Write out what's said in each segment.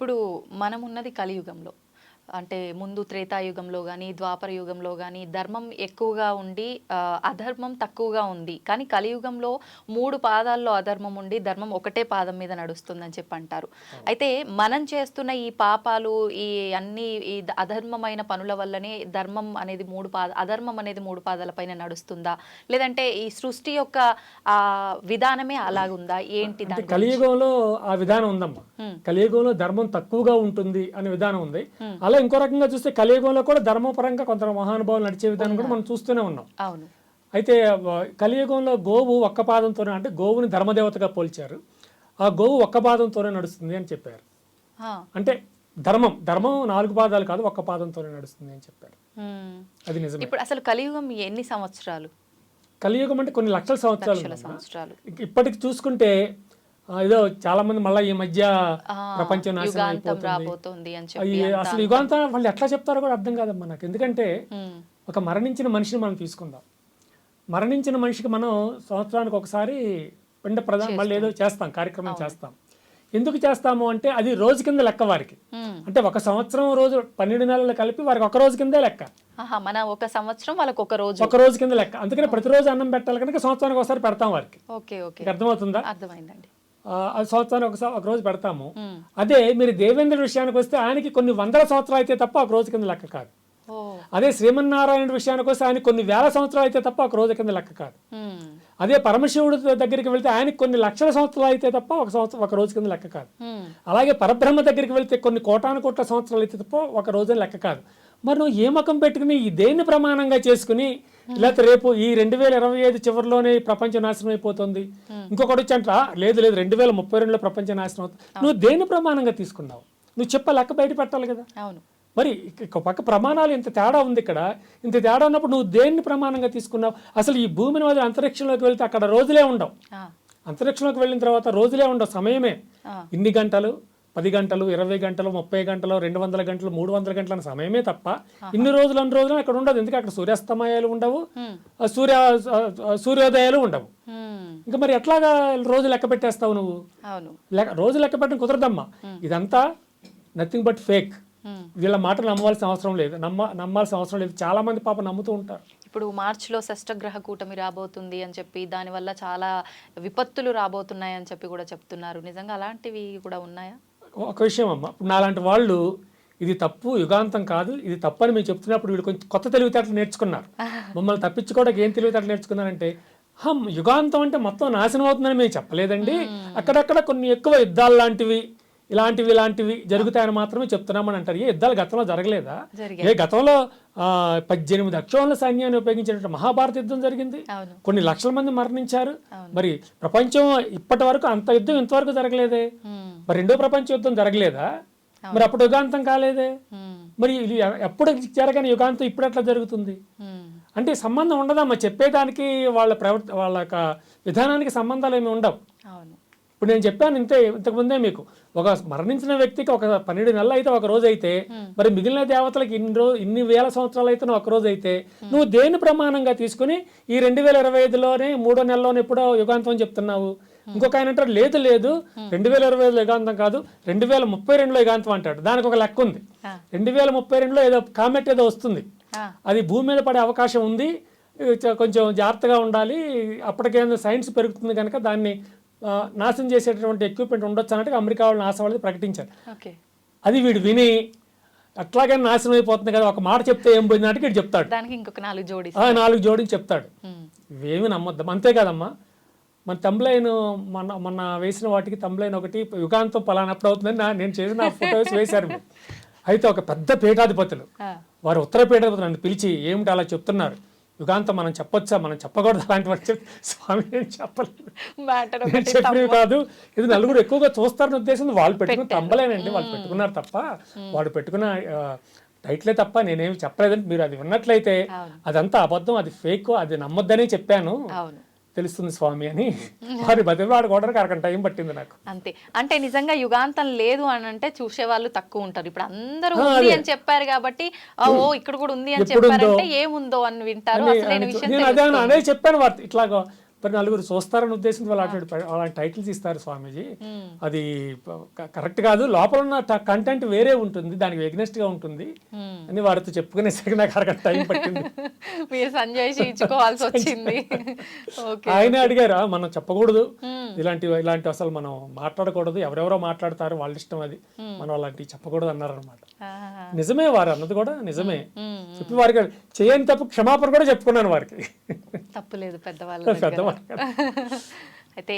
ఇప్పుడు మనం ఉన్నది కలియుగంలో. అంటే ముందు త్రేతాయుగంలో గాని, ద్వాపర యుగంలో గాని ధర్మం ఎక్కువగా ఉండి అధర్మం తక్కువగా ఉంది. కానీ కలియుగంలో 3 పాదాల్లో అధర్మం ఉండి ధర్మం ఒకటే పాదం మీద నడుస్తుందని చెప్పి అంటారు. అయితే మనం చేస్తున్న ఈ పాపాలు ఈ అన్ని ఈ అధర్మమైన పనుల వల్లనే ధర్మం అనేది అధర్మం అనేది 3 పాదాలపైన నడుస్తుందా? లేదంటే ఈ సృష్టి యొక్క విధానమే అలాగుందా? ఏంటి దాని గురించి? కలియుగంలో ఆ విధానం ఉందమ్మా. కలియుగంలో ధర్మం తక్కువగా ఉంటుంది అనే విధానం ఉంది. అలా ఇంకో రకంగా చూస్తే కలియుగంలో కూడా ధర్మపరంగా కొంత మహానుభావులు నడిచే విధానం కూడా మనం చూస్తూనే ఉన్నాం. అవును. అయితే కలియుగంలో గోవు ఒక్క పాదంతోనే, అంటే గోవుని ధర్మదేవతగా పోల్చారు. ఆ గోవు ఒక్క పాదంతోనే నడుస్తుంది అని చెప్పారు. అంటే ధర్మం 4 పాదాలు కాదు, ఒక్క పాదంతోనే నడుస్తుంది అని చెప్పారు. అది నిజమే. ఇప్పుడు అసలు కలియుగం ఎన్ని సంవత్సరాలు? కలియుగం అంటే కొన్ని లక్షల సంవత్సరాలు. ఇప్పటికి చూసుకుంటే ఏదో చాలా మంది మళ్ళీ ఈ మధ్య ప్రపంచం నాశనం అయిపోతుంది అసలు యుగాంతం వాళ్ళు ఎట్లా చెప్తారో కూడా అర్థం కాదమ్మా నాకు. ఎందుకంటే ఒక మరణించిన మనిషిని మనం తీసుకుందాం. మరణించిన మనిషికి మనం సంవత్సరానికి ఒకసారి పిండ ప్రదానం మళ్ళీ ఏదో చేస్తాం, కార్యక్రమం చేస్తాం. ఎందుకు చేస్తాము అంటే అది రోజు కింద లెక్క వారికి. అంటే ఒక సంవత్సరం రోజు 12 నెలలు కలిపి వారికి ఒక రోజు కిందే లెక్క. మన ఒక సంవత్సరం వాళ్ళకి ఒక రోజు కింద లెక్క. అందుకని ప్రతిరోజు అన్నం పెట్టాలి కనుక సంవత్సరానికి ఒకసారి పెడతాం వారికి. అర్థమవుతుందా? అర్థమైందండి. సంవత్సరానికి ఒక రోజు పెడతాము. అదే మీరు దేవేంద్రుడి విషయానికి వస్తే ఆయనకి కొన్ని వందల సంవత్సరాలు అయితే తప్ప ఒక రోజు కింద లెక్క కాదు. అదే శ్రీమన్నారాయణ విషయానికి వస్తే ఆయన కొన్ని వేల సంవత్సరాలు అయితే తప్ప ఒక రోజు కింద లెక్క కాదు. అదే పరమశివుడి దగ్గరికి వెళ్తే ఆయనకి కొన్ని లక్షల సంవత్సరాలు అయితే తప్ప ఒక రోజు కింద లెక్క కాదు. అలాగే పరబ్రహ్మ దగ్గరికి వెళ్తే కొన్ని కోటాను కోట్ల సంవత్సరాలు అయితే తప్ప ఒక రోజు లెక్క కాదు. మరి నువ్వు ఏ మకం పెట్టుకుని ఈ దేన్ని ప్రమాణంగా చేసుకుని లేకపోతే రేపు ఈ 2025 చివరిలోనే ప్రపంచం నాశనం అయిపోతుంది, ఇంకొకటి వచ్చి అంట లేదు 2032లో ప్రపంచం నాశనం అవుతుంది, నువ్వు దేన్ని ప్రమాణంగా తీసుకున్నావు? నువ్వు చెప్ప లెక్క బయట పెట్టాలి కదా. మరి పక్క ప్రమాణాలు ఇంత తేడా ఉంది. ఇక్కడ ఇంత తేడా ఉన్నప్పుడు నువ్వు దేన్ని ప్రమాణంగా తీసుకున్నావు? అసలు ఈ భూమిని వదిలి అంతరిక్షంలోకి వెళ్తే అక్కడ రోజులే ఉండవు. అంతరిక్షంలోకి వెళ్ళిన తర్వాత రోజులే ఉండవు, సమయమే. ఇన్ని గంటలు, 10 గంటలు, 20 గంటలు, 30 గంటలు, 200 గంటలు, 300 గంటల అన్న సమయమే తప్ప ఇన్ని రోజులు అక్కడ ఉండదు. ఎందుకంటే అక్కడ సూర్యాస్తమయాలు ఉండవు, సూర్యోదయాలు ఉండవు. ఇంకా మరి ఎట్లాగా రోజు లెక్క పెట్టేస్తావు నువ్వు? రోజు లెక్క పెట్టడం కుదరదమ్మా. ఇదంతా నథింగ్ బట్ ఫేక్. వీళ్ళ మాటలు నమ్మాల్సిన అవసరం లేదు. చాలా మంది పాప నమ్ముతూ ఉంటారు. ఇప్పుడు మార్చిలో షష్టగ్రహ కూటమి రాబోతుంది అని చెప్పి దానివల్ల చాలా విపత్తులు రాబోతున్నాయి అని చెప్పి కూడా చెప్తున్నారు. నిజంగా అలాంటివి కూడా ఉన్నాయా? ఒక విషయం అమ్మ, నాలాంటి వాళ్ళు ఇది తప్పు, యుగాంతం కాదు, ఇది తప్పు అని మేము చెప్తున్నప్పుడు వీళ్ళు కొంచెం కొత్త తెలివితేటలు నేర్చుకున్నారు. మమ్మల్ని తప్పించుకోవడానికి ఏం తెలివితేటలు నేర్చుకున్నారంటే, యుగాంతం అంటే మొత్తం నాశనం అవుతుందని మేము చెప్పలేదండి, అక్కడక్కడ కొన్ని ఎక్కువ యుద్ధాలు లాంటివి ఇలాంటివి జరుగుతాయని మాత్రమే చెప్తున్నామని అంటారు. ఏ యుద్ధాలు గతంలో జరగలేదా? గతంలో 18 అక్షోహిణుల సైన్యాన్ని ఉపయోగించేట మహాభారత యుద్ధం జరిగింది, కొన్ని లక్షల మంది మరణించారు. మరి ప్రపంచం ఇప్పటి వరకు అంత యుద్ధం ఇంతవరకు జరగలేదే. మరి రెండో ప్రపంచ యుద్ధం జరగలేదా? మరి అప్పుడు యుగాంతం కాలేదే. మరి ఎప్పుడు జరగని యుగాంతం ఇప్పుడు ఎట్లా జరుగుతుంది? అంటే సంబంధం ఉండదమ్మా. చెప్పేదానికి వాళ్ళ యొక్క విధానానికి సంబంధాలు ఏమి ఉండవు. ఇప్పుడు నేను చెప్పాను ఇంతకుముందే మీకు, ఒక మరణించిన వ్యక్తికి ఒక 12 నెలలు అయితే ఒక రోజు అయితే, మరి మిగిలిన దేవతలకు ఇన్ని వేల సంవత్సరాలు అయితే ఒక రోజు అయితే, నువ్వు దేని ప్రమాణంగా తీసుకుని ఈ 2025లోనే 3వ నెలలోనే ఎప్పుడో యుగాంతం అని చెప్తున్నావు? ఇంకొక ఆయన అంటాడు లేదు 2025లో యుగాంతం కాదు, 2032లో యుగాంతం అంటాడు. దానికి ఒక లెక్క ఉంది. 2032లో ఏదో కామెట్ ఏదో వస్తుంది, అది భూమి మీద పడే అవకాశం ఉంది, కొంచెం జాగ్రత్తగా ఉండాలి, అప్పటికేందో సైన్స్ పెరుగుతుంది కనుక దాన్ని నాశనం చేసేటటువంటి ఎక్విప్మెంట్ ఉండొచ్చు అన్నట్టు అమెరికా వాళ్ళు నాసా వాళ్ళు ప్రకటించారు. అది వీడు విని అట్లాగే నాశనం అయిపోతుంది కదా, ఒక మాట చెప్తే ఏం పోయింది అంటే వీడు చెప్తాడు, దానికి ఇంకొక 4 జోడించి చెప్తాడు. ఇవేమి నమ్మొద్దాం. అంతే కదమ్మా. మన తమ్లైన్ మొన్న వేసిన వాటికి తమ్లైన్ ఒకటి యుగాంతం పలానప్పుడు అవుతుందని నేను చేసిన ఫోటోస్ వేశారు. అయితే ఒక పెద్ద పీఠాధిపతులు, వారు ఉత్తర పీఠాధిపతులు నన్ను పిలిచి ఏమిటి అలా చెప్తున్నారు, యుగాంతం మనం చెప్పొచ్చా, మనం చెప్పకూడదు అలాంటి వాటి స్వామి నేను చెప్పలేదు, నేను చెప్పినవి కాదు, ఇది నలుగురు ఎక్కువగా చూస్తారని ఉద్దేశం వాళ్ళు పెట్టుకున్న తమ్మలేనండి, వాళ్ళు పెట్టుకున్నారు తప్ప, వాడు పెట్టుకున్న టైట్లే తప్ప నేనేమి చెప్పలేదండి. మీరు అది విన్నట్లయితే అదంతా అబద్ధం, అది ఫేక్, అది నమ్మొద్దనే చెప్పాను, తెలుస్తుంది స్వామి అని వారి బతిలాడుకోవడానికి అరగంట టైం పట్టింది నాకు. అంతే. అంటే నిజంగా యుగాంతం లేదు అని అంటే చూసే వాళ్ళు తక్కువ ఉంటారు. ఇప్పుడు అందరూ ఉంది అని చెప్పారు కాబట్టి ఇక్కడ కూడా ఉంది అని చెప్పారంటే ఏముందో అని వింటారు. నేను అదే చెప్పాను. ఇట్లాగో మరి నలుగురు చూస్తారని ఉద్దేశంతో వాళ్ళు అలాంటి టైటిల్స్ ఇస్తారు స్వామీజీ. అది కరెక్ట్ కాదు, లోపల ఉన్న కంటెంట్ వేరే ఉంటుంది, దానికి ఎగ్నెస్ట్ గా ఉంటుంది అని వారితో చెప్పుకునేసరికి నాకు అరగంట టైం పట్టింది. మీరు సంజయ్ ఇచ్చుకోవాల్సి వచ్చింది. ఆయన అడిగారు, మనం చెప్పకూడదు ఇలాంటి అసలు మనం మాట్లాడకూడదు, ఎవరెవరో మాట్లాడతారు వాళ్ళ ఇష్టం, అది మనం అలాంటివి చెప్పకూడదు అన్నారు అనమాట. నిజమే, వారు అన్నది కూడా నిజమే. చెప్పి వారికి చేయని తప్పు క్షమాపణ కూడా చెప్పుకున్నాను వారికి. తప్పులేదు పెద్దవాళ్ళు. అయితే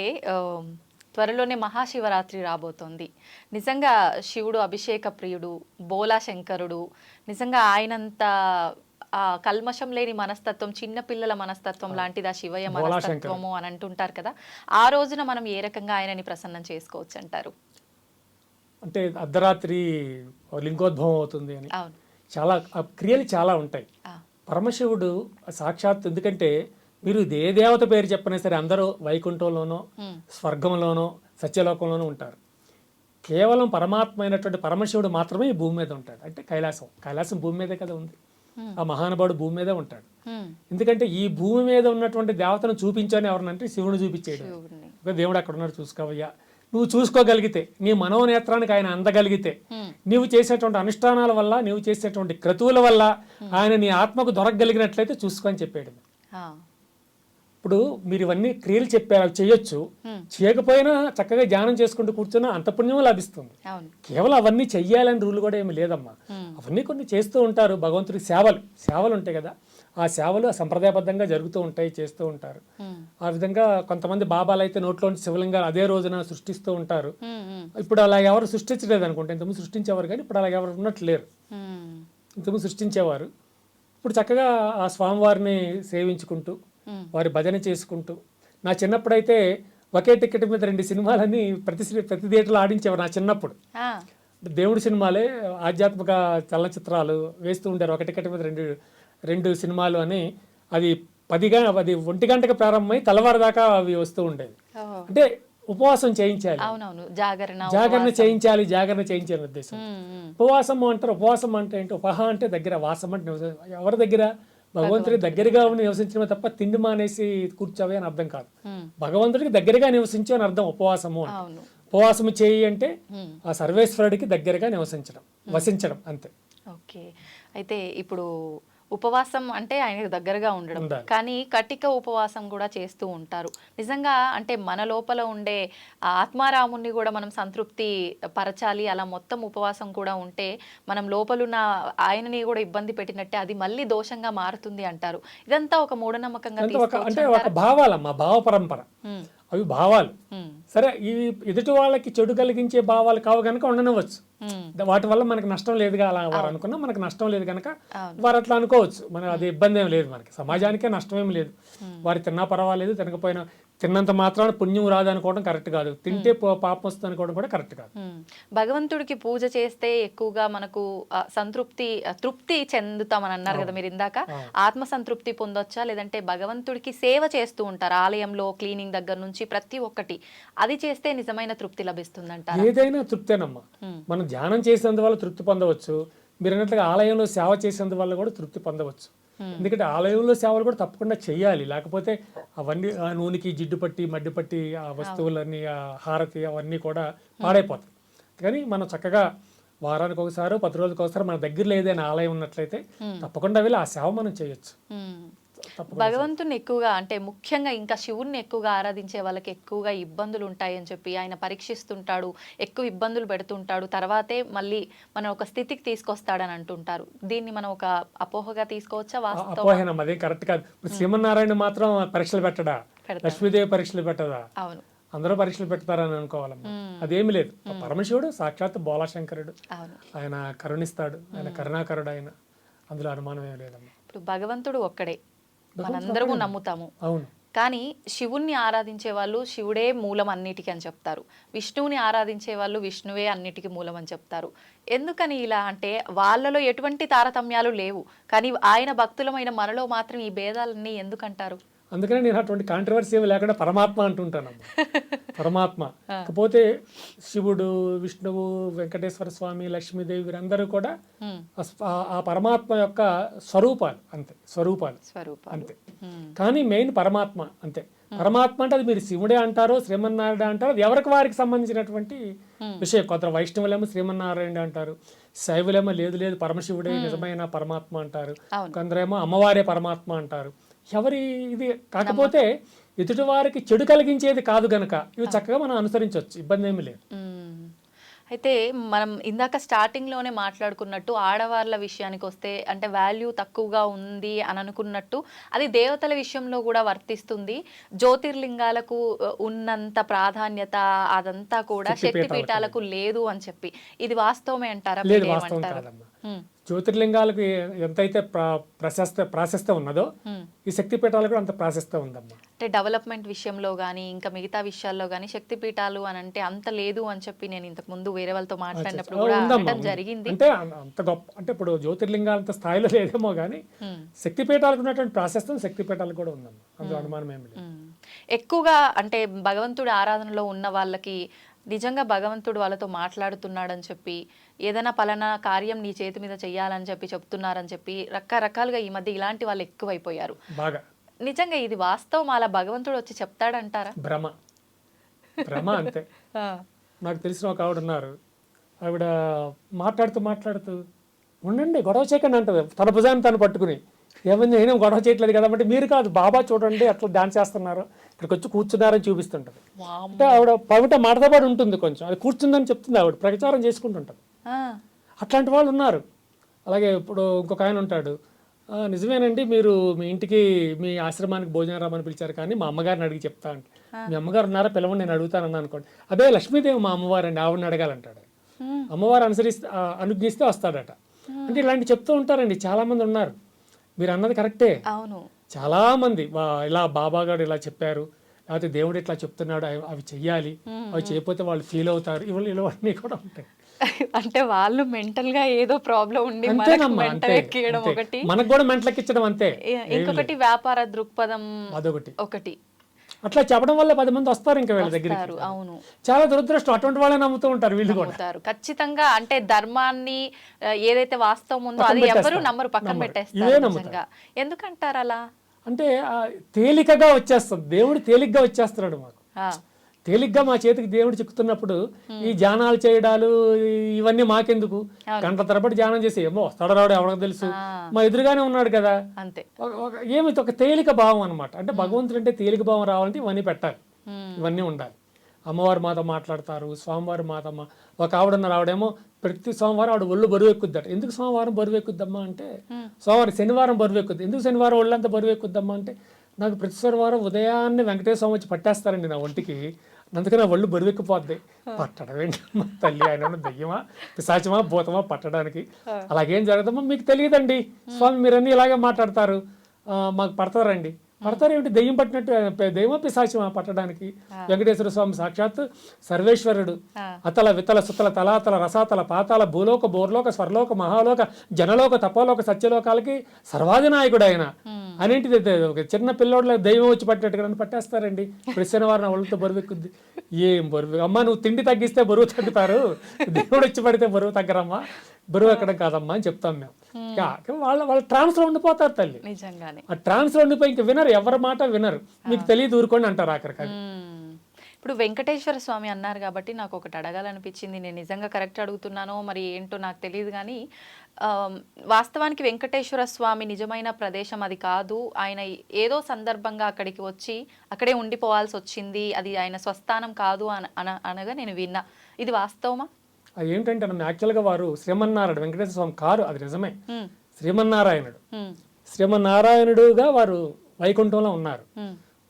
త్వరలోనే మహాశివరాత్రి రాబోతోంది. నిజంగా శివుడు అభిషేక ప్రియుడు, బోలా శంకరుడు. నిజంగా ఆయనంత కల్మషం లేని మనస్తత్వం, చిన్న పిల్లల మనస్తత్వం లాంటిది ఆ శివయ్య మనస్తత్వము అని అంటుంటారు కదా. ఆ రోజున మనం ఏ రకంగా ఆయనని ప్రసన్నం చేసుకోవచ్చు అంటారు? అంటే అర్ధరాత్రి లింగోద్భవం అవుతుంది అని చాలా క్రియలు చాలా ఉంటాయి. పరమశివుడు సాక్షాత్, ఎందుకంటే మీరు ఏ దేవత పేరు చెప్పినా సరే అందరూ వైకుంఠంలోనో స్వర్గంలోనో సత్యలోకంలోనూ ఉంటారు. కేవలం పరమాత్మ అయినటువంటి పరమశివుడు మాత్రమే ఈ భూమి మీద ఉంటాడు. అంటే కైలాసం భూమి మీదే కదా ఉంది, ఆ మహానుభావుడు భూమి మీదే ఉంటాడు. ఎందుకంటే ఈ భూమి మీద ఉన్నటువంటి దేవతను చూపించని ఎవరినంటే శివుని చూపించేయడం. దేవుడు అక్కడ ఉన్నాడు చూసుకోవయ్యా, నువ్వు చూసుకోగలిగితే, నీ మనోనేత్రానికి ఆయన అందగలిగితే, నీవు చేసేటువంటి అనుష్ఠానాల వల్ల, నీవు చేసేటువంటి క్రతువుల వల్ల ఆయన నీ ఆత్మకు దొరకగలిగినట్లయితే చూసుకొని చెప్పేయడం. ఇప్పుడు మీరు ఇవన్నీ క్రియలు చెప్పారు, అవి చేయొచ్చు, చేయకపోయినా చక్కగా ధ్యానం చేసుకుంటూ కూర్చున్నా అంత పుణ్యం లభిస్తుంది. కేవలం అవన్నీ చెయ్యాలని రూల్ కూడా ఏమి లేదమ్మా. అవన్నీ కొన్ని చేస్తూ ఉంటారు. భగవంతుడికి సేవలు ఉంటాయి కదా, ఆ సేవలు సంప్రదాయబద్ధంగా జరుగుతూ ఉంటాయి, చేస్తూ ఉంటారు. ఆ విధంగా కొంతమంది బాబాలు అయితే నోట్లోంచి శివలింగాలు అదే రోజున సృష్టిస్తూ ఉంటారు. ఇప్పుడు అలా ఎవరు సృష్టించలేదు అనుకుంటే, ఇంతకుముందు సృష్టించేవారు కానీ ఇప్పుడు అలా ఎవరు ఉన్నట్లు లేరు. ఇంతకుముందు సృష్టించేవారు. ఇప్పుడు చక్కగా ఆ స్వామివారిని సేవించుకుంటూ వారి భజన చేసుకుంటూ, నా చిన్నప్పుడైతే ఒకే టికెట్ మీద 2 సినిమాలని ప్రతి థియేటర్లో ఆడించేవారు. నా చిన్నప్పుడు దేవుడి సినిమాలే, ఆధ్యాత్మిక చలనచిత్రాలు వేస్తూ ఉంటారు. ఒక టికెట్ మీద రెండు సినిమాలు అని. అది 1 గంటకు ప్రారంభమై తెల్లవారుదాకా అవి వస్తూ ఉండేవి. అంటే ఉపవాసం చేయించాలి, జాగరణ చేయించాలి ఉద్దేశం. ఉపవాసం అంటారు. ఉపవాసం అంటే ఏంటి? ఉపహ అంటే దగ్గర, వాసం అంటే ఎవరి దగ్గర? భగవంతుడికి దగ్గరగా ఉండి నివసించడమే తప్ప తిండి మానేసి కూర్చోవే అని అర్థం కాదు. భగవంతుడికి దగ్గరగా నివసించు అని అర్థం ఉపవాసము అంటే. ఉపవాసము చేయి అంటే ఆ సర్వేశ్వరుడికి దగ్గరగా వసించడం అంతే. ఓకే. అయితే ఇప్పుడు ఉపవాసం అంటే ఆయనకు దగ్గరగా ఉండడం, కానీ కటిక ఉపవాసం కూడా చేస్తూ ఉంటారు. నిజంగా అంటే మన లోపల ఉండే ఆత్మారాముని కూడా మనం సంతృప్తి పరచాలి. అలా మొత్తం ఉపవాసం కూడా ఉంటే మనం లోపలున్న ఆయనని కూడా ఇబ్బంది పెట్టినట్టే, అది మళ్ళీ దోషంగా మారుతుంది అంటారు. ఇదంతా ఒక మూఢనమ్మకంగా అంటే ఒక భావాలమ్మా, భావ పరంపర, అవి భావాలు. సరే, ఇవి ఎదుటి వాళ్ళకి చెడు కలిగించే భావాలు కావు కనుక ఉండనివ్వచ్చు. వాటి వల్ల మనకు నష్టం లేదుగా, అలా వారు అనుకున్నా మనకు నష్టం లేదు కనుక వారు అట్లా అనుకోవచ్చు. మన అది ఇబ్బంది ఏం లేదు, మనకి సమాజానికే నష్టం ఏం లేదు. వారు తిన్నా పర్వాలేదు, తినకపోయినా తిన్నంత మాత్రాన పుణ్యం రాదు అనుకోవడం కరెక్ట్ కాదు, తింటే పాపం వస్తుంది అనుకోవడం కూడా కరెక్ట్ కాదు. భగవంతుడికి పూజ చేస్తే ఎక్కువగా మనకు తృప్తి చెందుతామని అన్నారు కదా మీరు ఇందాక. ఆత్మ సంతృప్తి పొందొచ్చా, లేదంటే భగవంతుడికి సేవ చేస్తూ ఉంటారు ఆలయంలో, క్లీనింగ్ దగ్గర నుంచి ప్రతి ఒక్కటి, అది చేస్తే నిజమైన తృప్తి లభిస్తుందంట? ఏదైనా తృప్తేనమ్మా. మనం ధ్యానం చేసేందువల్ల తృప్తి పొందవచ్చు, మీరు అన్నట్లుగా ఆలయంలో సేవ చేసేందువల్ల కూడా తృప్తి పొందవచ్చు. ఎందుకంటే ఆలయంలో సేవలు కూడా తప్పకుండా చెయ్యాలి, లేకపోతే అవన్నీ నూనెకి జిడ్డు పట్టి మడ్డి పట్టి ఆ వస్తువులన్నీ, ఆ హారతి అవన్నీ కూడా పాడైపోతాయి. కానీ మనం చక్కగా వారానికి ఒకసారి 10 రోజులకు ఒకసారి మన దగ్గరలో ఏదైనా ఆలయం ఉన్నట్లయితే తప్పకుండా వెళ్ళి ఆ సేవ మనం చేయొచ్చు. భగవంతుని ఎక్కువగా అంటే ముఖ్యంగా ఇంకా శివుణ్ణి ఎక్కువగా ఆరాధించే వాళ్ళకి ఎక్కువగా ఇబ్బందులు ఉంటాయి అని చెప్పి ఆయన పరీక్షిస్తుంటాడు, ఎక్కువ ఇబ్బందులు పెడుతుంటాడు, తర్వాతే మళ్ళీ మన ఒక స్థితికి తీసుకొస్తాడని అంటుంటారు. దీన్ని మనం ఒక అపోహగా తీసుకోవచ్చా? అపోహనం, అదే కరెక్ట్ కాదు. శ్రీమన్నారాయణ మాత్రం పరీక్షలు పెట్టడా, లక్ష్మీదేవి పరీక్షలు పెట్టదా? అవును, అందరూ పరీక్షలు పెడతారని అనుకోవాలమ్మా. అదేమి లేదు. పరమశివుడు సాక్షాత్ బోలాశంకరుడు, ఆయన కరుణిస్తాడు, ఆయన కరుణాకరుడు, ఆయన అందులో అనుమానం ఏం లేదమ్మా. ఇప్పుడు భగవంతుడు ఒక్కడే మనందరము నమ్ముతాము, అవును. కానీ శివుణ్ణి ఆరాధించే వాళ్ళు శివుడే మూలం అన్నిటికీ అని చెప్తారు, విష్ణువుని ఆరాధించే వాళ్ళు విష్ణువే అన్నిటికీ మూలం అని చెప్తారు. ఎందుకని ఇలా అంటే వాళ్ళలో ఎటువంటి తారతమ్యాలు లేవు, కానీ ఆయన భక్తులమైన మనలో మాత్రం ఈ భేదాలన్నీ ఎందుకంటారు? అందుకనే నేను అటువంటి కాంట్రవర్సీ ఏమి లేకుండా పరమాత్మ అంటుంటాను. పరమాత్మ కాకపోతే శివుడు, విష్ణువు, వెంకటేశ్వర స్వామి, లక్ష్మీదేవి వీరందరూ కూడా ఆ పరమాత్మ యొక్క స్వరూపాలు అంతే, స్వరూపాలు అంతే. కానీ మెయిన్ పరమాత్మ అంతే. పరమాత్మ అంటే అది మీరు శివుడే అంటారు, శ్రీమన్నారాయణ అంటారు, అది ఎవరికి వారికి సంబంధించినటువంటి విషయం. కొందరు వైష్ణవులేమో శ్రీమన్నారాయణ అంటారు, శైవులేమో లేదు లేదు పరమశివుడే నిజమైన పరమాత్మ అంటారు, కొందరేమో అమ్మవారే పరమాత్మ అంటారు. ఎవరి ఇది కాకపోతే ఎదుటి వారికి చెడు కలిగించేది కాదు గనక ఇవి చక్కగా మనం అనుసరించవచ్చు, ఇబ్బంది ఏమీ లేదు. అయితే మనం ఇందాక స్టార్టింగ్లోనే మాట్లాడుకున్నట్టు ఆడవాళ్ళ విషయానికి వస్తే అంటే వాల్యూ తక్కువగా ఉంది అని అనుకున్నట్టు అది దేవతల విషయంలో కూడా వర్తిస్తుంది. జ్యోతిర్లింగాలకు ఉన్నంత ప్రాధాన్యత అదంతా కూడా శక్తి పీఠాలకు లేదు అని చెప్పి ఇది వాస్తవమే అంటారా? లేదు, వాస్తవం కాదమ్మా. జ్యోతిర్లింగాలకు ఎంతైతే ప్రాశస్త్యం ఉన్నదో ఈ శక్తి పీఠాలకు కూడా అంత ప్రాశస్త్యం ఉందమ్మా. అంటే డెవలప్మెంట్ విషయంలో కానీ ఇంకా మిగతా విషయాల్లో కానీ శక్తి పీఠాలు అని అంటే అంత లేదు అని చెప్పి నేను ఇంతకు ముందు వేరే వాళ్ళతో మాట్లాడినప్పుడు కూడా అనడం జరిగింది. అంటే అంత గొప్ప అంటే ఇప్పుడు జ్యోతిర్లింగాలంత స్థాయిలో లేదేమో కానీ శక్తి పీఠాలకు ఉన్నటువంటి ప్రాశస్త్యం శక్తి పీఠాలకు కూడా ఉందమ్మా, అందులో అనుమానం ఏమి లేదు. ఎక్కువగా అంటే భగవంతుడి ఆరాధనలో ఉన్న వాళ్ళకి నిజంగా భగవంతుడు వాళ్ళతో మాట్లాడుతున్నాడని చెప్పి ఏదైనా పలానా కార్యం నీ చేతి మీద చెయ్యాలని చెప్పి చెప్తున్నారని చెప్పి రకరకాలుగా ఈ మధ్య ఇలాంటి వాళ్ళు ఎక్కువైపోయారు బాగా. నిజంగా ఇది వాస్తవం? అలా భగవంతుడు వచ్చి చెప్తాడంటారా? భ్రమ అంతే. నాకు తెలిసిన ఒక ఆవిడ ఉన్నారు, ఆవిడ మాట్లాడుతూ ఉండండి గొడవ చేయకండి అంటది, తన భుజాన్ని తను పట్టుకుని. ఏమైంది, నేనేం గొడవ చేయట్లేదు కదా అంటే, మీరు కాదు బాబా చూడండి అట్లా డాన్స్ చేస్తున్నారు, ఇక్కడికి వచ్చి కూర్చున్నారని చూపిస్తుంటది. అంటే ఆవిడ పవిట మాటతోపాటు ఉంటుంది, కొంచెం అది కూర్చుందని చెప్తుంది, ఆవిడ ప్రచారం చేసుకుంటుంటది. అట్లాంటి వాళ్ళు ఉన్నారు. అలాగే ఇప్పుడు ఇంకొక ఆయన ఉంటాడు, నిజమేనండి మీరు మీ ఇంటికి మీ ఆశ్రమానికి భోజనం రామని పిలిచారు కానీ మా అమ్మగారిని అడిగి చెప్తా అంటే, మీ అమ్మగారు ఉన్నారా పిలవండి నేను అడుగుతానన్నా అనుకోండి, అదే లక్ష్మీదేవి మా అమ్మవారు అండి ఆవిడని అడగాలంటాడు. అమ్మవారు అనుజ్ఞిస్తే వస్తాడట. అంటే ఇలాంటి చెప్తూ ఉంటారండి, చాలా మంది ఉన్నారు. మీరు అన్నది కరెక్టే. అవును, చాలా మంది ఇలా బాబా గారు ఇలా చెప్పారు, లేకపోతే దేవుడు ఇట్లా చెప్తున్నాడు అవి చెయ్యాలి, అవి చేయకపోతే వాళ్ళు ఫీల్ అవుతారు, ఇవన్నీ కూడా ఉంటాయి. అంటే వాళ్ళు మెంటల్ గా ఏదో ప్రాబ్లం ఉండి ఒకటి, మనకు కూడా మెంటల్ ఎక్కించడం అంతే. ఇంకొకటి వ్యాపార దృక్పథం ఒకటి అట్లా చెప్పడం వల్ల 10 మంది వస్తారు ఇంకా వీళ్ళ దగ్గర. అవును, చాలా దురదృష్టం, అటువంటి వాళ్ళే నమ్ముతూ ఉంటారు వీళ్ళు కూడా. ఖచ్చితంగా అంటే ధర్మాన్ని ఏదైతే వాస్తవం ఉందో అది ఎవరు నమ్మరు, పక్కన పెట్టేస్తారు. ఎందుకంటారు అలా? అంటే తేలికగా వచ్చేస్తుంది, దేవుడు తేలిగ్గా వచ్చేస్తున్నాడు మాకు. తేలిగ్గా మా చేతికి దేవుడు చిక్కుతున్నప్పుడు ఈ ధ్యానాలు చేయడాలు ఇవన్నీ మాకెందుకు? గంట తరబడి ధ్యానం చేసి ఏమో వస్తాడు రావడం ఎవరికి తెలుసు, మా ఎదురుగానే ఉన్నాడు కదా అంతే. ఏమి ఒక తేలిక భావం అనమాట. అంటే భగవంతుడు అంటే తేలిక భావం రావాలంటే ఇవన్నీ పెట్టాలి, ఇవన్నీ ఉండాలి. అమ్మవారు మాతో మాట్లాడతారు, స్వామివారు మాతో ఒక ఆవిడన్నారు, ఆవిడేమో ప్రతి సోమవారం ఆవిడ ఒళ్ళు బరువు ఎక్కుద్దట. ఎందుకు సోమవారం బరువు ఎక్కుద్దమ్మా అంటే, సోమవారం శనివారం బరువు ఎక్కుద్ది. ఎందుకు శనివారం ఒళ్ళంతా బరువు ఎక్కుద్దమ్మా అంటే, నాకు ప్రతి శనివారం ఉదయాన్నే వెంకటేశ్వర స్వామి వచ్చి పట్టేస్తారండి నా ఒంటికి, అందుకని నా ఒళ్ళు బరువెక్కిపోద్ది. పట్టడం ఏంటి తల్లి, ఆయన దయ్యమా పిశాచమా భూతమా పట్టడానికి? అలాగేం జరగదమ్మా, మీకు తెలియదండి స్వామి, మీరన్నీ ఇలాగే మాట్లాడతారు, మాకు పడతారండి. పడతారు ఏమిటి, దెయ్యం పట్టినట్టు, దెయ్యమా పిశాచమా పట్టడానికి? వెంకటేశ్వర స్వామి సాక్షాత్ సర్వేశ్వరుడు. అతల వితల సుతల తలాతల రసాతల పాతాల భూలోక బోర్లోక స్వర్లోక మహాలోక జనలోక తపోలోక సత్యలోకాలకి సర్వాధినాయకుడు ఆయన. అనేంటిది ఒక చిన్న పిల్లోడ్ల దైవం వచ్చి పట్టినట్టుగా నన్ను పట్టేస్తారండి. ప్రతి శనివారం ఒళ్ళతో బరువు ఎక్కుద్ది. ఏం బరువు అమ్మా, నువ్వు తిండి తగ్గిస్తే బరువు తగ్గుతారు, దేవుడు వచ్చి పడితే బరువు తగ్గరమ్మా, బరువు ఎక్కడం కాదమ్మా అని చెప్తాం మేము. వాళ్ళ ట్రాన్స్ లో ఉండిపోతారు తల్లి, ఆ ట్రాన్స్ లో ఉండిపోయి ఇంక వినరు, ఎవరి మాట వినరు, మీకు తెలియదు ఊరుకోండి అంటారు ఆఖరికి. ఇప్పుడు వెంకటేశ్వర స్వామి అన్నారు కాబట్టి నాకు ఒకటి అడగాలనిపించింది. నేను నిజంగా కరెక్ట్ అడుగుతున్నానో మరి ఏంటో నాకు తెలియదు కానీ, వాస్తవానికి వెంకటేశ్వర స్వామి నిజమైన ప్రదేశం అది కాదు, ఆయన ఏదో సందర్భంగా అక్కడికి వచ్చి అక్కడే ఉండిపోవాల్సి వచ్చింది, అది ఆయన స్వస్థానం కాదు అనగా నేను విన్నా. ఇది వాస్తవమా? అది ఏంటంటే యాక్చువల్గా వారు శ్రీమన్నారాయణ వెంకటేశ్వర స్వామి కారు, అది నిజమే. శ్రీమన్నారాయణుడుగా వారు వైకుంఠంలో ఉన్నారు.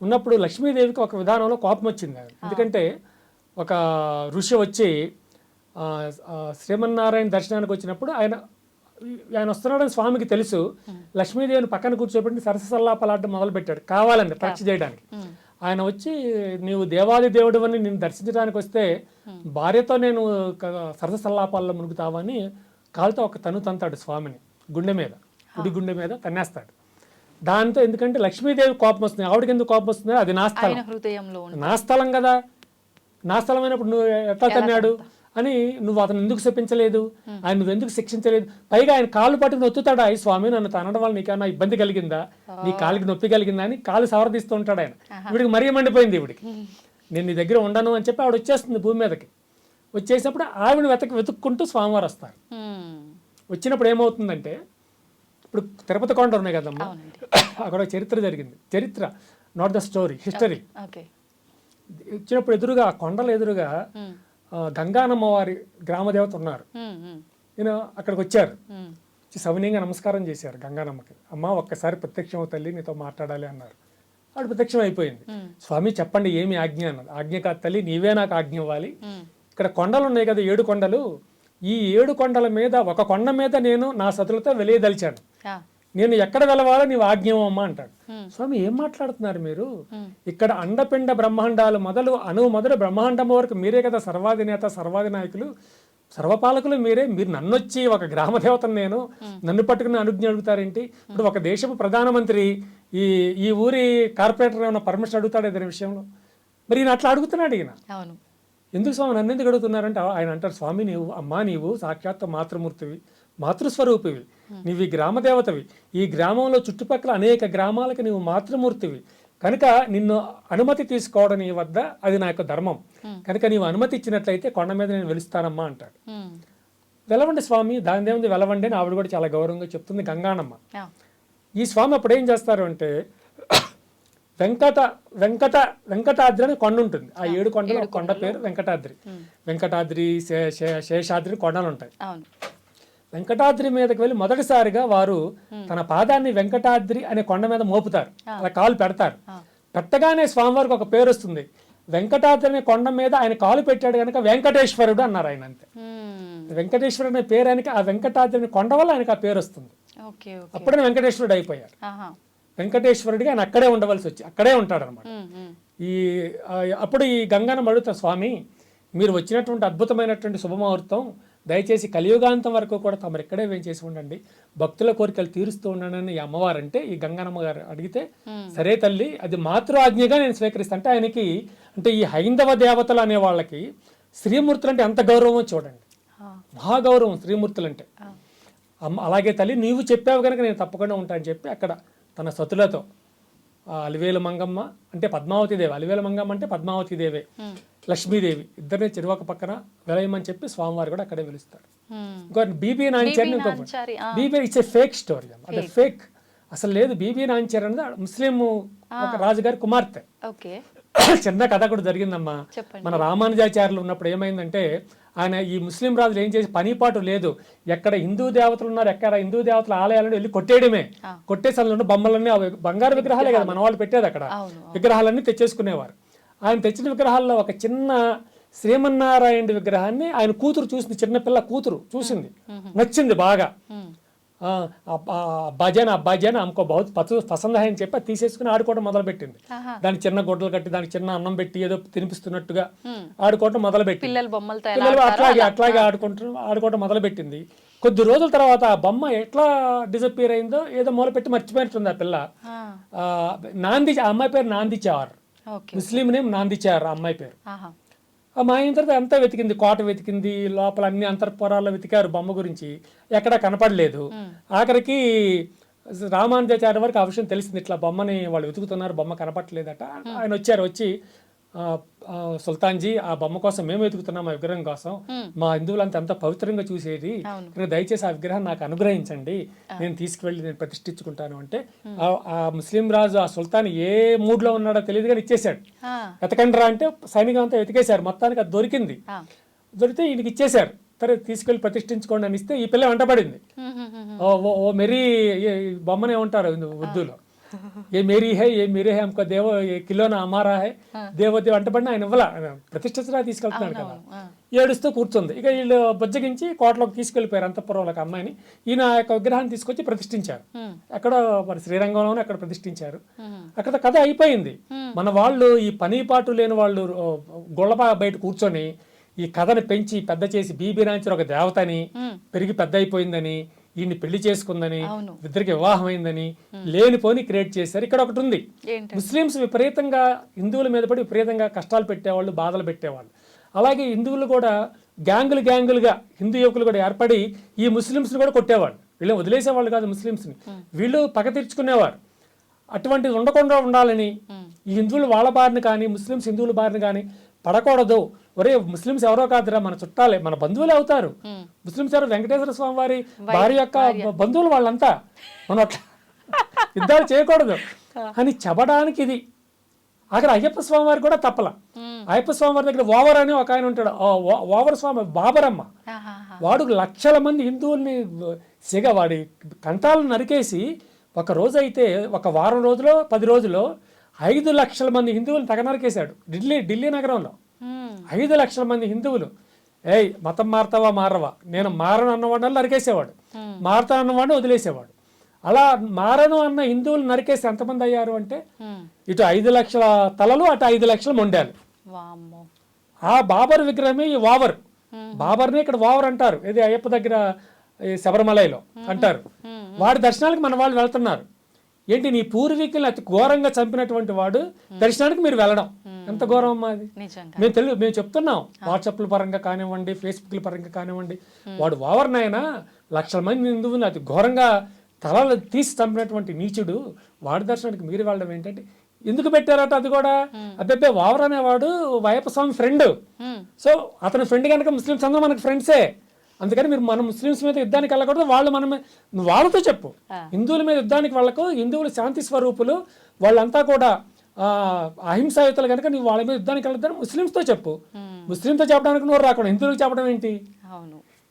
ఉన్నప్పుడు లక్ష్మీదేవికి ఒక విధానంలో కోపం వచ్చింది. ఎందుకంటే ఒక ఋషి వచ్చి శ్రీమన్నారాయణ దర్శనానికి వచ్చినప్పుడు ఆయన వస్తున్నాడని స్వామికి తెలుసు. లక్ష్మీదేవిని పక్కన కూర్చోబెట్టి సరసల్లాపలాట మొదలు పెట్టాడు, కావాలండి పరీక్ష చేయడానికి. ఆయన వచ్చి, నీవు దేవాది దేవుడు అని నేను దర్శించడానికి వస్తే భార్యతో నేను సరసల్లాపాల్లో మునుగుతావని కాలుతో ఒక తంతాడు స్వామిని గుండె మీద, కుడి గుండె మీద తన్నేస్తాడు. దాంతో ఎందుకంటే లక్ష్మీదేవి కోపం వస్తుంది, ఆవిడకి ఎందుకు కోపం వస్తుంది, అది నా స్థలం, నా స్థలం కదా, నా స్థలం అయినప్పుడు నువ్వు ఎట్లా తన్నాడు అని నువ్వు అతను ఎందుకు శపించలేదు, ఆయన నువ్వు ఎందుకు శిక్షించలేదు, పైగా ఆయన కాళ్ళు పట్టుకుని ఒత్తుతాడు, అయ్యి స్వామి నన్ను తనడం వల్ల నీకేమన్నా ఇబ్బంది కలిగిందా, నీ కాలికి నొప్పి కలిగిందా అని కాలు సవరదీస్తూ ఉంటాడు ఆయన. వీడికి మరీ మండిపోయింది, వీడికి నేను నీ దగ్గర ఉండను అని చెప్పి ఆవిడ వచ్చేస్తుంది భూమి మీదకి. వచ్చేసినప్పుడు ఆవిడ వెతుక్కుంటూ స్వామివారు వస్తారు. వచ్చినప్పుడు ఏమవుతుందంటే, ఇప్పుడు తిరుపతి కొండ ఉన్నాయి కదమ్మా, అక్కడ చరిత్ర జరిగింది, చరిత్ర నాట్ ద స్టోరీ, హిస్టరీ. వచ్చినప్పుడు ఎదురుగా ఆ కొండల ఎదురుగా గంగానమ్మ వారి గ్రామదేవత ఉన్నారు. ఈయన అక్కడికి వచ్చారు, సవినీయంగా నమస్కారం చేశారు గంగానమ్మకి. అమ్మ ఒక్కసారి ప్రత్యక్షం తల్లి నీతో మాట్లాడాలి అన్నారు. ఆవిడ ప్రత్యక్షం అయిపోయింది. స్వామి చెప్పండి ఏమి ఆజ్ఞ అన్నది. ఆజ్ఞ కాదు తల్లి, నీవే నాకు ఆజ్ఞ ఇవ్వాలి. ఇక్కడ కొండలు ఉన్నాయి కదా, 7 కొండలు, ఈ 7 కొండల మీద ఒక కొండ మీద నేను నా సతులతో వెలియదలిచాను, నేను ఎక్కడ వెలవాలో నీవు ఆజ్ఞమమ్మా అంటాడు. స్వామి ఏం మాట్లాడుతున్నారు మీరు, ఇక్కడ అండపిండ బ్రహ్మాండాలు మొదలు అణువు మొదలు బ్రహ్మాండం వరకు మీరే కదా సర్వాధినేత సర్వాధినాయకులు సర్వపాలకులు మీరే, మీరు నన్ను వచ్చి ఒక గ్రామదేవతను నేను నన్ను పట్టుకుని అనుజ్ఞ అడుగుతారేంటి? ఇప్పుడు ఒక దేశపు ప్రధానమంత్రి ఈ ఊరి కార్పొరేటర్ ఏమైనా పర్మిషన్ అడుగుతాడు ఏదైనా విషయంలో? మరి ఈయన అట్లా అడుగుతున్నాడు. ఈయన ఎందుకు స్వామి నన్ను ఎందుకు అడుగుతున్నారంటే ఆయన అంటారు, స్వామి నీవు అమ్మా నీవు సాక్షాత్ మాతృమూర్తివి, మాతృస్వరూపివి, నీవు ఈ గ్రామదేవతవి, ఈ గ్రామంలో చుట్టుపక్కల అనేక గ్రామాలకు నీవు మాతృమూర్తివి కనుక నిన్ను అనుమతి తీసుకోవడం నీ వద్ద అది నా యొక్క ధర్మం, కనుక నీవు అనుమతి ఇచ్చినట్లయితే కొండ మీద నేను వెలుస్తానమ్మా అంటాడు. వెలవండి స్వామి, దాని దేవుంది వెలవండి అని ఆవిడ కూడా చాలా గౌరవంగా చెప్తుంది గంగానమ్మ. ఈ స్వామి అప్పుడు ఏం చేస్తారు అంటే, వెంకటాద్రి అని కొండ ఉంటుంది, ఆ 7 కొండలు కొండ పేరు వెంకటాద్రి. వెంకటాద్రి శేషాద్రి కొండలు ఉంటాయి. వెంకటాద్రి మీదకి వెళ్ళి మొదటిసారిగా వారు తన పాదాన్ని వెంకటాద్రి అనే కొండ మీద మోపుతారు, అలా కాలు పెడతారు. పెట్టగానే స్వామివారికి ఒక పేరు వస్తుంది. వెంకటాద్రి అనే కొండ మీద ఆయన కాలు పెట్టాడు కనుక వెంకటేశ్వరుడు అన్నారు ఆయన. అంతే, వెంకటేశ్వరుడు అనే పేరు ఆయనకి, ఆ వెంకటాద్రి అనే కొండ వల్ల ఆయనకి ఆ పేరు వస్తుంది. అప్పుడే వెంకటేశ్వరుడు అయిపోయారు. వెంకటేశ్వరుడిగా ఆయన అక్కడే ఉండవలసి వచ్చి అక్కడే ఉంటాడు అనమాట. అప్పుడు ఈ గంగానమ్మ అడుగుతా, స్వామి మీరు వచ్చినటువంటి అద్భుతమైనటువంటి శుభముహూర్తం, దయచేసి కలియుగాంతం వరకు కూడా తమరు ఇక్కడే వేంచేసి ఉండండి, భక్తుల కోరికలు తీరుస్తూ ఉండండి ఈ అమ్మవారంటే, ఈ గంగానమ్మ గారు అడిగితే సరే తల్లి అది మాతృ ఆజ్ఞగా నేను స్వీకరిస్తాను అంటే, ఆయనకి అంటే ఈ హైందవ దేవతలు అనే వాళ్ళకి శ్రీమూర్తులు అంటే ఎంత గౌరవమో చూడండి, మహాగౌరవం శ్రీమూర్తులు అంటే. అలాగే తల్లి నీవు చెప్పావు కనుక నేను తప్పకుండా ఉంటానని చెప్పి అక్కడ తన సతులతో అలివేలు మంగమ్మ అంటే పద్మావతి దేవి, అలివేలు మంగమ్మ అంటే పద్మావతి దేవే, లక్ష్మీదేవి ఇద్దరిని చెరువక పక్కన వెలయమని చెప్పి స్వామివారు కూడా అక్కడే వెలుస్తారు. ఇంకో Bibi Nanchari, Bibi it's a fake story, అదే ఫేక్, అసలు లేదు. బీబీ నాంచారి అనేది ముస్లిం ఒక రాజుగారి కుమార్తె. చిన్న కథ కూడా జరిగిందమ్మా. మన రామానుజాచార్యులు ఉన్నప్పుడు ఏమైందంటే, ఆయన ఈ ముస్లిం రాజులు ఏం చేసి పనిపాటు లేదు, ఎక్కడ హిందూ దేవతలు ఉన్నారు, ఎక్కడ హిందూ దేవతల ఆలయాలను వెళ్ళి కొట్టేయడమే, కొట్టేసలు బొమ్మలన్నీ బంగారు విగ్రహాలే కదా మన వాళ్ళు పెట్టేది, అక్కడ విగ్రహాలన్నీ తెచ్చేసుకునేవారు. ఆయన తెచ్చిన విగ్రహాల్లో ఒక చిన్న శ్రీమన్నారాయణ విగ్రహాన్ని ఆయన కూతురు చూసింది, చిన్నపిల్ల కూతురు చూసింది, నచ్చింది బాగా. అబ్బాజాన్ అమ్మకో బహుత్ పసంద్ అని చెప్పి తీసేసుకుని ఆడుకోవడం మొదలుపెట్టింది. దాని చిన్న గుడ్డలు కట్టి దానికి చిన్న అన్నం పెట్టి ఏదో తినిపిస్తున్నట్టుగా ఆడుకోవడం మొదలుపెట్టి పిల్లలు అట్లాగే ఆడుకోవడం మొదలుపెట్టింది. కొద్ది రోజుల తర్వాత ఆ బొమ్మ ఎట్లా డిసప్పియర్ అయిందో ఏదో మొదలుపెట్టి మర్చిపోయినట్టుంది ఆ పిల్ల. ఆ అమ్మాయి పేరు నాందిచార్, ముస్లిం నేమ్ నాందిచార్ ఆ అమ్మాయి పేరు. మా అయిన తర్వాత అంతా వెతికింది, కోట వెతికింది, లోపల అన్ని అంతర్పురాల్లో వెతికారు, బొమ్మ గురించి ఎక్కడా కనపడలేదు. ఆఖరికి రామానుజాచార్య వరకు ఆ విషయం తెలిసింది, ఇట్లా బొమ్మని వాళ్ళు వెతుకుతున్నారు, బొమ్మ కనపడలేదట. ఆయన వచ్చి సుల్తాన్జీ ఆ బొమ్మ కోసం మేము వెతుకుతున్నాం, ఆ విగ్రహం కోసం, మా హిందువులంతా ఎంత పవిత్రంగా చూసేది, దయచేసి ఆ విగ్రహం నాకు అనుగ్రహించండి, నేను తీసుకువెళ్ళి నేను ప్రతిష్ఠించుకుంటాను అంటే, ఆ ముస్లిం రాజు ఆ సుల్తాన్ ఏ మూడ్ లో ఉన్నాడో తెలియదు కానీ ఇచ్చేసాడు. వెతకండ్రా అంటే సైనికం అంతా వెతికేశారు, మొత్తానికి అది దొరికింది. దొరికితే ఈయనకి ఇచ్చేశారు. సరే తీసుకెళ్లి ప్రతిష్ఠించుకోండి అని ఇస్తే ఈ పిల్ల వెంటబడింది. ఓ మెరీ బొమ్మనే ఉంటారు ఉర్దూలో, ఏ మేరీ హై ఏ మీరే హై हमको దేవ కిలోనా అమారా హై దేవదేవ్ అంటబడిన ఆయన ఇవ్వాల, ప్రతిష్ఠించడా తీసుకెళ్తున్నాడు కదా, ఏడుస్తూ కూర్చుంది. ఇక వీళ్ళు బుజ్జగించి కోటలోకి తీసుకెళ్లిపోయారు అంతఃపురంలోకి అమ్మాయిని. ఈయన యొక్క విగ్రహాన్ని తీసుకొచ్చి ప్రతిష్ఠించారు, ఎక్కడో మరి శ్రీరంగంలోనే అక్కడ ప్రతిష్ఠించారు. అక్కడ కథ అయిపోయింది. మన వాళ్ళు ఈ పనిపాటు లేని వాళ్ళు గొళ్ళపా బయట కూర్చొని ఈ కథను పెంచి పెద్ద చేసి బీబీ నాంచర్ ఒక దేవతని పెరిగి పెద్ద అయిపోయిందని, ఈయన్ని పెళ్లి చేసుకుందని, ఇద్దరికి వివాహం అయిందని లేనిపోని క్రియేట్ చేశారు. ఇక్కడ ఒకటి ఉంది, ముస్లిమ్స్ విపరీతంగా హిందువుల మీద పడి విపరీతంగా కష్టాలు పెట్టేవాళ్ళు, బాధలు పెట్టేవాళ్ళు. అలాగే హిందువులు కూడా గ్యాంగులుగా హిందూ యువకులు కూడా ఏర్పడి ఈ ముస్లిమ్స్ని కూడా కొట్టేవాళ్ళు. వీళ్ళని వదిలేసేవాళ్ళు కాదు ముస్లిమ్స్ని, వీళ్ళు పగ తీర్చుకునేవారు. అటువంటిది ఉండకుండా ఉండాలని ఈ హిందువులు వాళ్ళ బారిన కానీ ముస్లిమ్స్ హిందువుల బారిన కానీ పడకూడదు. ఒరే ముస్లిమ్స్ ఎవరో కాదురా, మన చుట్టాలే, మన బంధువులే అవుతారు. ముస్లిమ్స్ ఎవరు వెంకటేశ్వర స్వామి వారి భార్య యొక్క బంధువులు వాళ్ళంతా, మనం అట్లా యుద్ధాలు చేయకూడదు అని చెప్పడానికి ఇది. అక్కడ అయ్యప్ప స్వామి వారు కూడా తప్పల. అయ్యప్ప స్వామి వారి దగ్గర ఓవర్ అని ఒక ఆయన ఉంటాడు, ఓవర్ స్వామి బాబరమ్మ, వాడు లక్షల మంది హిందువుల్ని వాడి కంఠాలను నరికేసి ఒక రోజు అయితే ఒక వారం రోజులో 10 రోజుల్లో 5 లక్షల మంది హిందువులు తెగ నరికేశాడు. ఢిల్లీ నగరంలో 5 లక్షల మంది హిందువులు. ఏయ్ మతం మారతావా మారవా, నేను మారను అన్నవాడిని నరికేసేవాడు, మారతా అన్నవాడిని వదిలేసేవాడు. అలా మారను అన్న హిందువులు నరికేసి ఎంతమంది అయ్యారు అంటే ఇటు 5 లక్షల తలలు, అటు 5 లక్షల మొండాలు. ఆ బాబర్ విగ్రహమే ఈ ఓవర్. బాబర్ని ఇక్కడ ఓవర్ అంటారు, ఇది అయ్యప్ప దగ్గర శబరిమలలో అంటారు. వాడి దర్శనానికి మన వాళ్ళు వెళ్తున్నారు. ఏంటి, నీ పూర్వీకుల్ని అతి ఘోరంగా చంపినటువంటి వాడు దర్శనానికి మీరు వెళ్ళడం ఎంత ఘోరం అమ్మా అది. మేము చెప్తున్నాం, వాట్సాప్ల పరంగా కానివ్వండి, ఫేస్బుక్ల పరంగా కానివ్వండి, వాడు ఓవర్నైనా లక్షల మంది హిందువులు అతి ఘోరంగా తలలు తీసి చంపినటువంటి నీచుడు వాడి దర్శనానికి మీరు వెళ్ళడం ఏంటంటే ఎందుకు పెట్టారట? అది కూడా అబ్బే ఓవర్ అనేవాడు అయ్యప్ప స్వామి ఫ్రెండ్. సో అతని ఫ్రెండ్ కనుక ముస్లిమ్స్ అందరూ మనకు ఫ్రెండ్సే. అందుకని మీరు మన ముస్లిమ్స్ మీద యుద్ధానికి వెళ్ళకూడదు, వాళ్ళు వాళ్ళతో చెప్పు. హిందువుల మీద యుద్ధానికి వెళ్ళకు, హిందువులు శాంతి స్వరూపులు, వాళ్ళంతా కూడా అహింసాయుతలు కనుక నువ్వు వాళ్ళ మీద యుద్ధానికి వెళ్ళొద్దని ముస్లిమ్స్తో చెప్పు. ముస్లింతో చెప్పడానికి నువ్వు రాకుండా హిందువులకు చెప్పడం ఏంటి?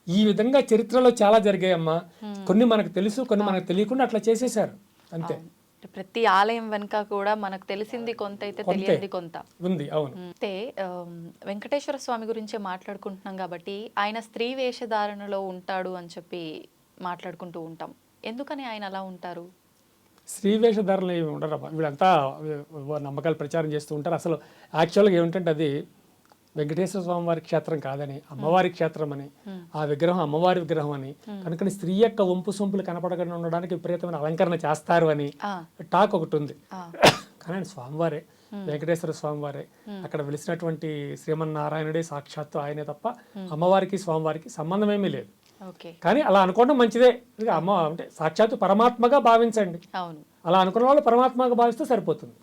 ఈ విధంగా చరిత్రలో చాలా జరిగాయమ్మా. కొన్ని మనకు తెలుసు, కొన్ని మనకు తెలియకుండా అట్లా చేసేసారు అంతే. ప్రతి ఆలయం వెనుక కూడా మనకు తెలిసింది కొంత అయితే తెలియదు కొంత ఉంది. అవును. అయితే వెంకటేశ్వర స్వామి గురించే మాట్లాడుకుంటున్నాం కాబట్టి ఆయన స్త్రీ వేషధారణలో ఉంటాడు అని చెప్పి మాట్లాడుకుంటూ ఉంటాం. ఎందుకని ఆయన అలా ఉంటారు? స్త్రీ వేషధారణలు ఏమి ఉండరు. వీళ్ళంతా నమ్మకాలు ప్రచారం చేస్తూ ఉంటారు. అసలు యాక్చువల్గా ఏమిటంటే అది వెంకటేశ్వర స్వామి వారి క్షేత్రం కాదని, అమ్మవారి క్షేత్రం అని, ఆ విగ్రహం అమ్మవారి విగ్రహం అని, కనుక స్త్రీ యొక్క వంపు సొంపులు కనపడకుండా ఉండడానికి విపరీతమైన అలంకరణ చేస్తారు అని టాక్ ఒకటి ఉంది. కానీ స్వామివారే, వెంకటేశ్వర స్వామివారే, అక్కడ వెలిసినటువంటి శ్రీమన్నారాయణుడే సాక్షాత్తు ఆయనే తప్ప అమ్మవారికి స్వామివారికి సంబంధం ఏమీ లేదు. కానీ అలా అనుకోవడం మంచిదే. అమ్మ అంటే సాక్షాత్తు పరమాత్మగా భావించండి. అలా అనుకున్న వాళ్ళు పరమాత్మగా భావిస్తే సరిపోతుంది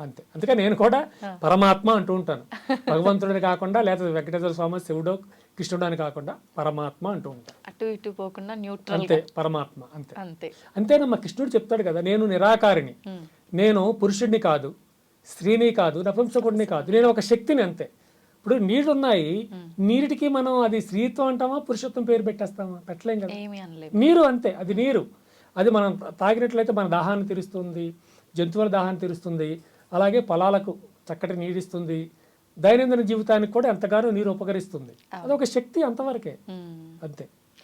అంతే. అందుకే నేను కూడా పరమాత్మ అంటూ ఉంటాను. భగవంతుడిని కాకుండా, లేదా వెంకటేశ్వర స్వామి శివుడు కృష్ణుడు అని కాకుండా పరమాత్మ అంటూ ఉంటాను. అటు ఇటు పోకుండా న్యూట్రల్, అంతే పరమాత్మ అంతే. అంతేనమ్మా, కృష్ణుడు చెప్తాడు కదా, నేను నిరాకారిని, నేను పురుషుడిని కాదు, స్త్రీని కాదు, నపుంసకుడిని కాదు, నేను ఒక శక్తిని అంతే. ఇప్పుడు నీళ్ళు ఉన్నాయి, నీటికి మనం అది స్త్రీత్వం అంటామా పురుషత్వం పేరు పెట్టేస్తామా? పెట్టలేం కదా. నీరు అంతే, అది నీరు. అది మనం తాగినట్లయితే మన దాహాన్ని తీరుస్తుంది, జంతువుల దాహాన్ని తీరుస్తుంది, అలాగే పొలాలకు చక్కటి నీడిస్తుంది, దైనందిన జీవితానికి కూడా ఎంతగానో నీరు ఉపకరిస్తుంది. అదొక శక్తి, అంతవరకే అంతే.